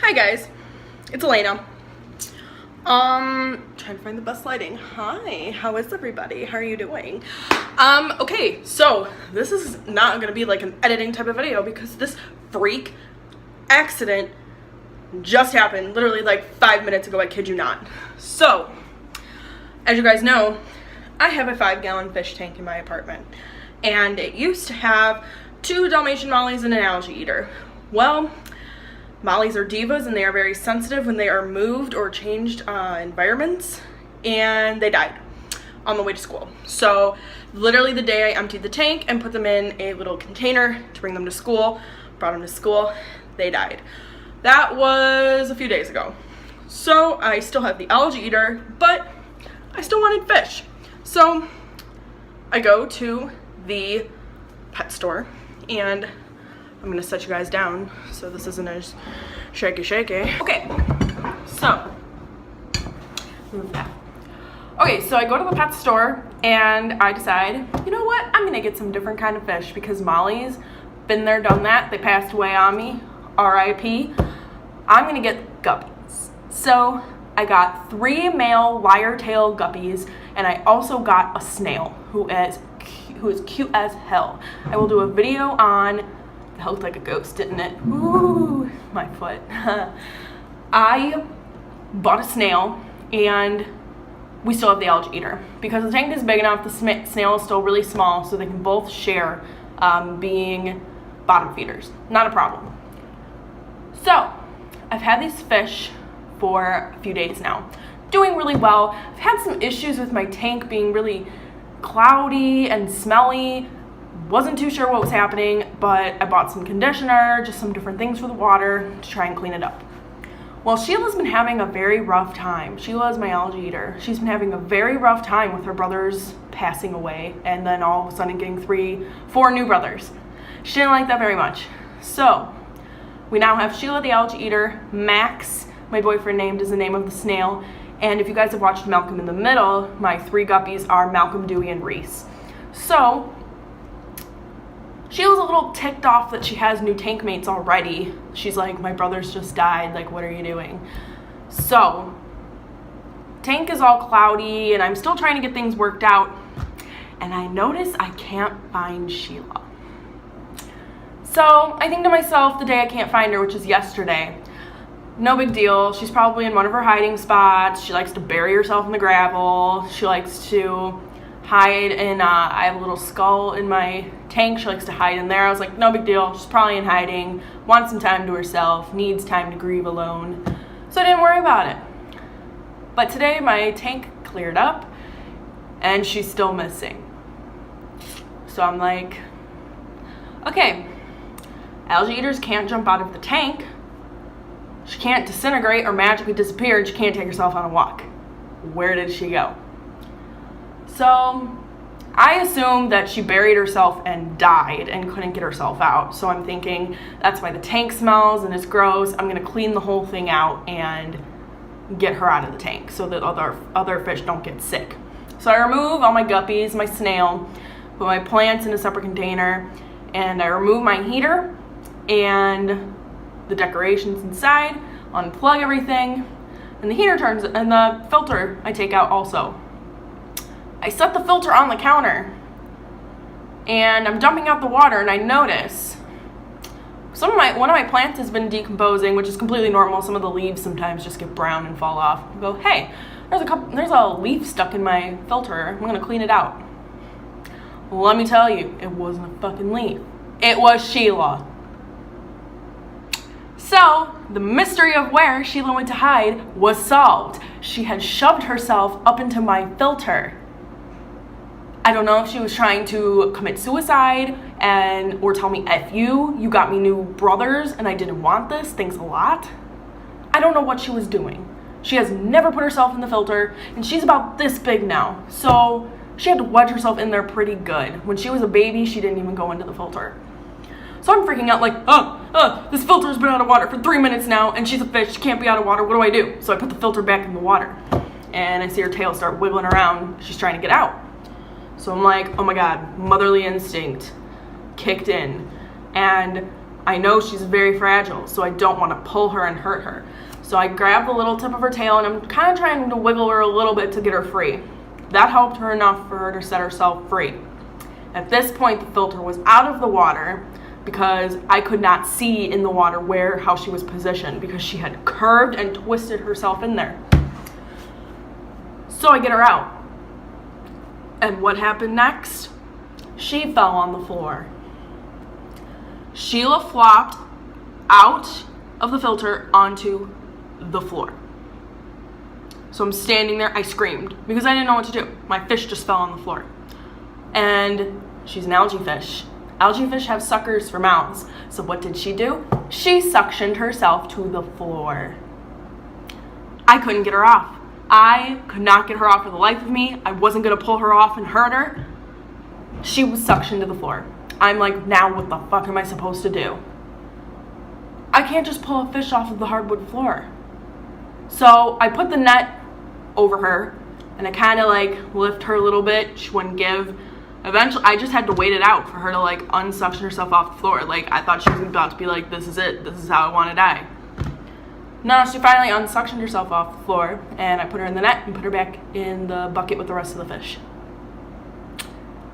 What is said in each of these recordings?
Hi guys, it's Elena. Trying to find the best lighting. Hi, how is everybody? How are you doing? Okay, so this is not gonna be like an editing type of video because this freak accident just happened literally like 5 minutes ago, I kid you not. So, as you guys know, I have a 5-gallon fish tank in my apartment, and it used to have 2 Dalmatian Mollies and an algae eater. Well, Mollies are divas and they are very sensitive when they are moved or changed environments, and they died on the way to school. So literally the day I emptied the tank and put them in a little container to bring them to school, brought them to school, they died. That was a few days ago. So I still have the algae eater, but I still wanted fish. So I go to the pet store, and I'm gonna set you guys down so this isn't as shaky. Okay, so move that. Okay, so I go to the pet store and I decide, you know what? I'm gonna get some different kind of fish because Molly's been there, done that. They passed away on me, R.I.P. I'm gonna get guppies. So I got 3 male wire tail guppies, and I also got a snail who is cute as hell. I will do a video on. It looked like a ghost, didn't it? Ooh, my foot. I bought a snail, and we still have the algae eater. Because the tank is big enough, the snail is still really small, so they can both share being bottom feeders. Not a problem. So, I've had these fish for a few days now. Doing really well. I've had some issues with my tank being really cloudy and smelly. Wasn't too sure what was happening, but I bought some conditioner, just some different things for the water to try and clean it up. Well, Sheila's been having a very rough time. Sheila is my algae eater. She's been having a very rough time with her brothers passing away and then all of a sudden getting 4 new brothers. She didn't like that very much. So we now have Sheila the algae eater, Max, my boyfriend named is the name of the snail, and if you guys have watched Malcolm in the Middle, my 3 guppies are Malcolm, Dewey, and Reese. So she was a little ticked off that she has new tank mates already. She's like, my brothers just died, like what are you doing? So, tank is all cloudy and I'm still trying to get things worked out, and I notice I can't find Sheila. So I think to myself, the day I can't find her, which is yesterday, no big deal. She's probably in one of her hiding spots. She likes to bury herself in the gravel. She likes to hide in, I have a little skull in my tank. She likes to hide in there. I was like, no big deal. She's probably in hiding, wants some time to herself, needs time to grieve alone. So I didn't worry about it. But today my tank cleared up and she's still missing. So I'm like, okay, algae eaters can't jump out of the tank. She can't disintegrate or magically disappear, and she can't take herself on a walk. Where did she go? So I assumed that she buried herself and died and couldn't get herself out. So I'm thinking that's why the tank smells and is gross. I'm gonna clean the whole thing out and get her out of the tank so that other fish don't get sick. So I remove all my guppies, my snail, put my plants in a separate container, and I remove my heater and the decorations inside, unplug everything, and the heater turns, and the filter I take out also. I set the filter on the counter, and I'm dumping out the water, and I notice one of my plants has been decomposing, which is completely normal. Some of the leaves sometimes just get brown and fall off. I go, hey, there's a leaf stuck in my filter. I'm gonna clean it out. Well, let me tell you, it wasn't a fucking leaf. It was Sheila. So, the mystery of where Sheila went to hide was solved. She had shoved herself up into my filter. I don't know if she was trying to commit suicide or tell me F you got me new brothers and I didn't want this, thanks a lot. I don't know what she was doing. She has never put herself in the filter, and she's about this big now. So she had to wedge herself in there pretty good. When she was a baby, she didn't even go into the filter. So I'm freaking out like, this filter's been out of water for 3 minutes now, and she's a fish, she can't be out of water, what do I do? So I put the filter back in the water, and I see her tail start wiggling around, she's trying to get out. So I'm like, oh my God, motherly instinct kicked in, and I know she's very fragile, so I don't want to pull her and hurt her. So I grab the little tip of her tail and I'm kind of trying to wiggle her a little bit to get her free. That helped her enough for her to set herself free. At this point, the filter was out of the water because I could not see in the water how she was positioned because she had curved and twisted herself in there. So I get her out. And what happened next? She fell on the floor. Sheila flopped out of the filter onto the floor. So I'm standing there, I screamed because I didn't know what to do. My fish just fell on the floor. And she's an algae fish. Algae fish have suckers for mouths. So what did she do? She suctioned herself to the floor. I couldn't get her off. I could not get her off for the life of me. I wasn't gonna pull her off and hurt her. She was suctioned to the floor. I'm like, now what the fuck am I supposed to do? I can't just pull a fish off of the hardwood floor. So I put the net over her and I kind of like lift her a little bit. She wouldn't give. Eventually, I just had to wait it out for her to like unsuction herself off the floor. Like I thought she was about to be like, this is it. This is how I want to die. No, she finally unsuctioned herself off the floor and I put her in the net and put her back in the bucket with the rest of the fish.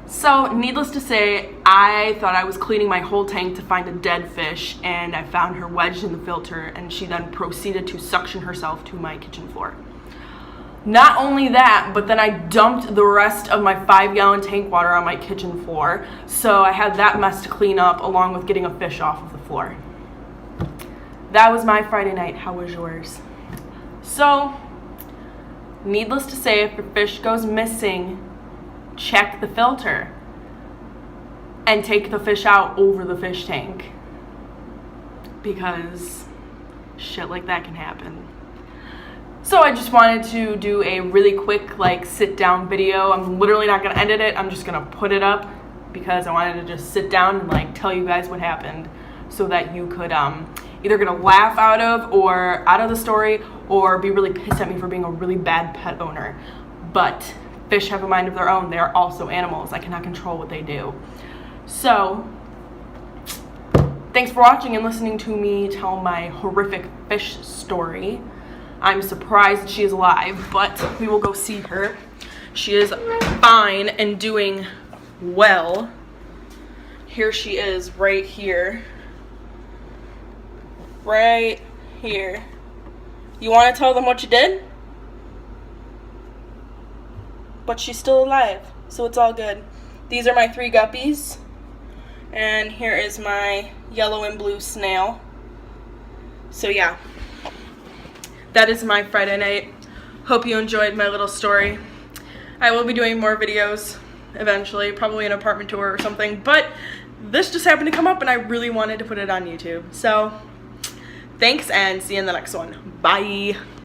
So, needless to say, I thought I was cleaning my whole tank to find a dead fish, and I found her wedged in the filter, and she then proceeded to suction herself to my kitchen floor. Not only that, but then I dumped the rest of my 5-gallon tank water on my kitchen floor, so I had that mess to clean up along with getting a fish off of the floor. That was my Friday night. How was yours? So, needless to say, if your fish goes missing, check the filter and take the fish out over the fish tank because shit like that can happen. So I just wanted to do a really quick like sit down video. I'm literally not gonna edit it. I'm just gonna put it up because I wanted to just sit down and like tell you guys what happened so that you could either get a laugh out of the story or be really pissed at me for being a really bad pet owner. But fish have a mind of their own. They are also animals. I cannot control what they do. So, thanks for watching and listening to me tell my horrific fish story. I'm surprised she is alive, but we will go see her. She is fine and doing well. Here she is, right here. Right here. You want to tell them what you did? But she's still alive, so it's all good. These are my 3 guppies, and here is my yellow and blue snail. So yeah, that is my Friday night. Hope you enjoyed my little story. I will be doing more videos eventually, probably an apartment tour or something, but this just happened to come up and I really wanted to put it on YouTube. So thanks and see you in the next one. Bye.